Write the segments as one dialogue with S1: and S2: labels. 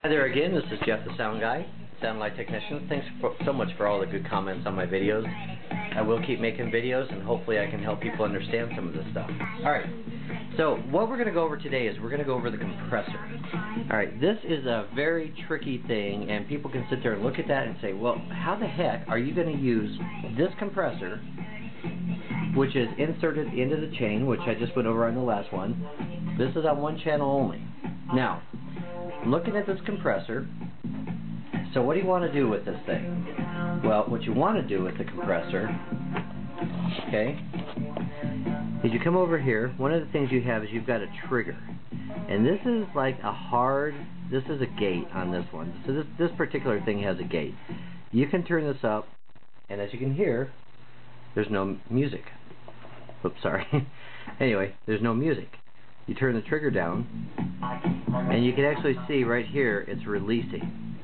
S1: Hi there again, this is Jeff the Sound Guy, Sound Light Technician. Thanks so much for all the good comments on my videos. I will keep making videos and hopefully I can help people understand some of this stuff. Alright, so what we're going to go over today is we're going to go over the compressor. Alright, this is a very tricky thing and people can sit there and look at that and say, well, how the heck are you going to use this compressor, which is inserted into the chain, which I just went over on the last one. This is on one channel only. Now, looking at this compressor, so what do you want to do with this thing? Well, what you want to do with the compressor, okay, is you come over here. One of the things you have is you've got a trigger. And this is like this is a gate on this one. So this particular thing has a gate. You can turn this up, and as you can hear, there's no music. Oops, sorry. Anyway, there's no music. You turn the trigger down, and you can actually see right here it's releasing.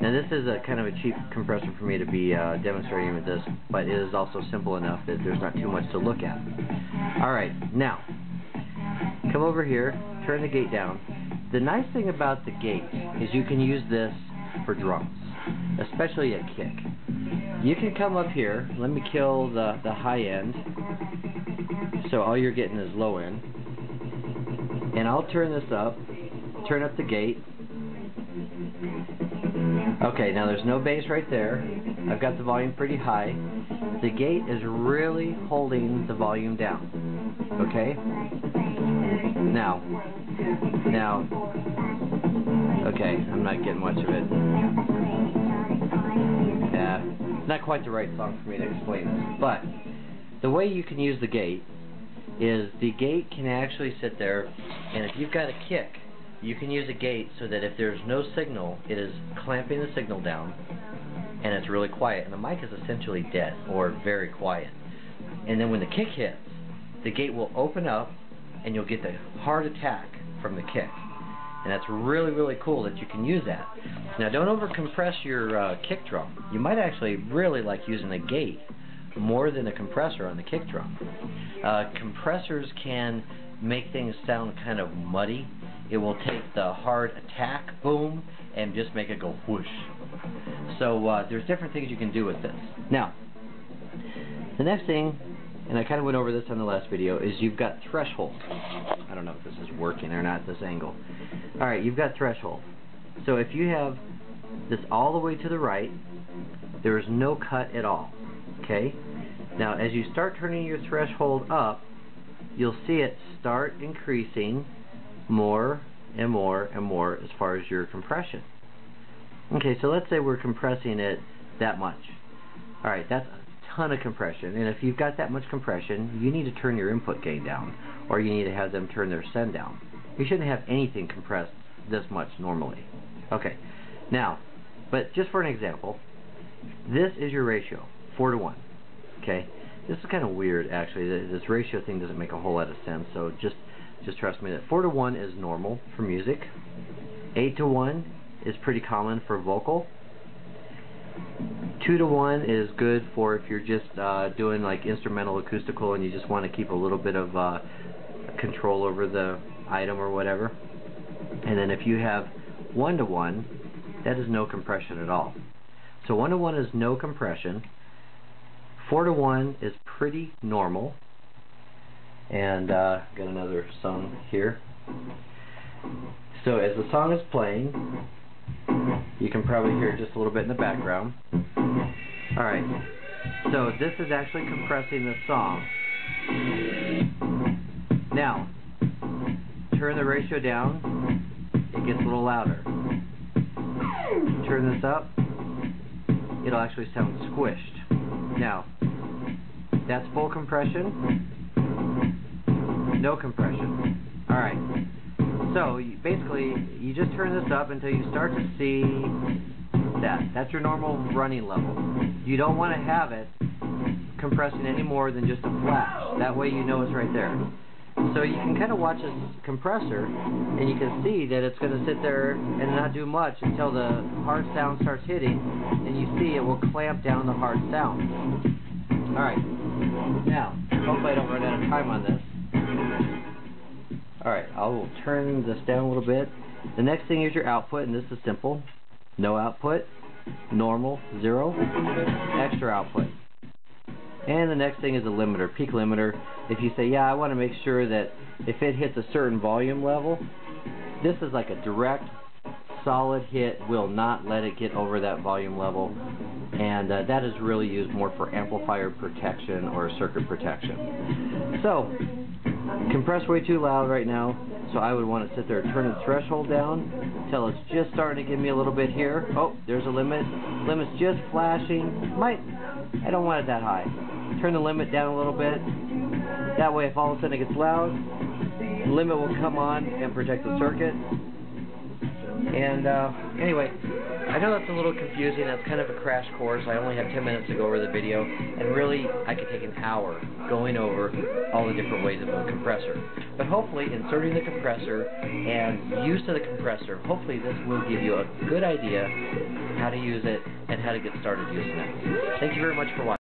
S1: Now this is a kind of a cheap compressor for me to be demonstrating with this, but it is also simple enough that there's not too much to look at. Alright, now, come over here, turn the gate down. The nice thing about the gate is you can use this for drums, especially a kick. You can come up here, let me kill the high end, so all you're getting is low end. And I'll turn this up, turn up the gate. Okay, now there's no bass right there. I've got the volume pretty high. The gate is really holding the volume down. Okay? Now, okay, I'm not getting much of it. Yeah, not quite the right song for me to explain this. But the way you can use the gate is the gate can actually sit there, and if you've got a kick, you can use a gate so that if there's no signal, it is clamping the signal down, and it's really quiet, and the mic is essentially dead, or very quiet. And then when the kick hits, the gate will open up, and you'll get the hard attack from the kick. And that's really, really cool that you can use that. Now don't over-compress your kick drum. You might actually really like using a gate more than a compressor on the kick drum. Compressors can make things sound kind of muddy. It will take the hard attack, boom, and just make it go whoosh. So there's different things you can do with this. Now, the next thing, and I kind of went over this on the last video, is you've got threshold. I don't know if this is working or not, this angle. Alright, you've got threshold. So if you have this all the way to the right, there is no cut at all. Okay? Now, as you start turning your threshold up, you'll see it start increasing more and more and more as far as your compression. Okay, so let's say we're compressing it that much. Alright, that's a ton of compression, and if you've got that much compression, you need to turn your input gain down, or you need to have them turn their send down. You shouldn't have anything compressed this much normally. Okay, now, but just for an example, this is your ratio, 4:1. Okay, this is kind of weird actually. This ratio thing doesn't make a whole lot of sense, so just trust me that 4:1 is normal for music. 8:1 is pretty common for vocal. 2:1 is good for if you're just doing like instrumental acoustical and you just want to keep a little bit of control over the item or whatever. And then if you have 1:1, that is no compression at all. So 1:1 is no compression. 4:1 is pretty normal. And got another song here. So as the song is playing, you can probably hear it just a little bit in the background. Alright, so this is actually compressing the song. Now, turn the ratio down, it gets a little louder. Turn this up, it'll actually sound squished. Now, that's full compression, no compression. Alright, so basically you just turn this up until you start to see that. That's your normal running level. You don't want to have it compressing any more than just a flash. That way you know it's right there. So you can kind of watch this compressor and you can see that it's going to sit there and not do much until the hard sound starts hitting, and you see it will clamp down the hard sound. Alright, now hopefully I don't run out of time on this. Alright, I will turn this down a little bit The next thing is your output, and this is simple. No output, normal, 0, extra output. And the next thing is a limiter, peak limiter. If you say, yeah, I want to make sure that if it hits a certain volume level, this is like a direct, solid hit, will not let it get over that volume level. And that is really used more for amplifier protection or circuit protection. So, compress way too loud right now, so I would want to sit there and turn the threshold down until it's just starting to give me a little bit here. Oh, there's a limit. Limit's just flashing. I don't want it that high. Turn the limit down a little bit. That way, if all of a sudden it gets loud, the limit will come on and protect the circuit. And anyway, I know that's a little confusing. That's kind of a crash course. I only have 10 minutes to go over the video, and really I could take an hour going over all the different ways of a compressor. But hopefully, inserting the compressor and use of the compressor, hopefully this will give you a good idea how to use it and how to get started using it. Thank you very much for watching.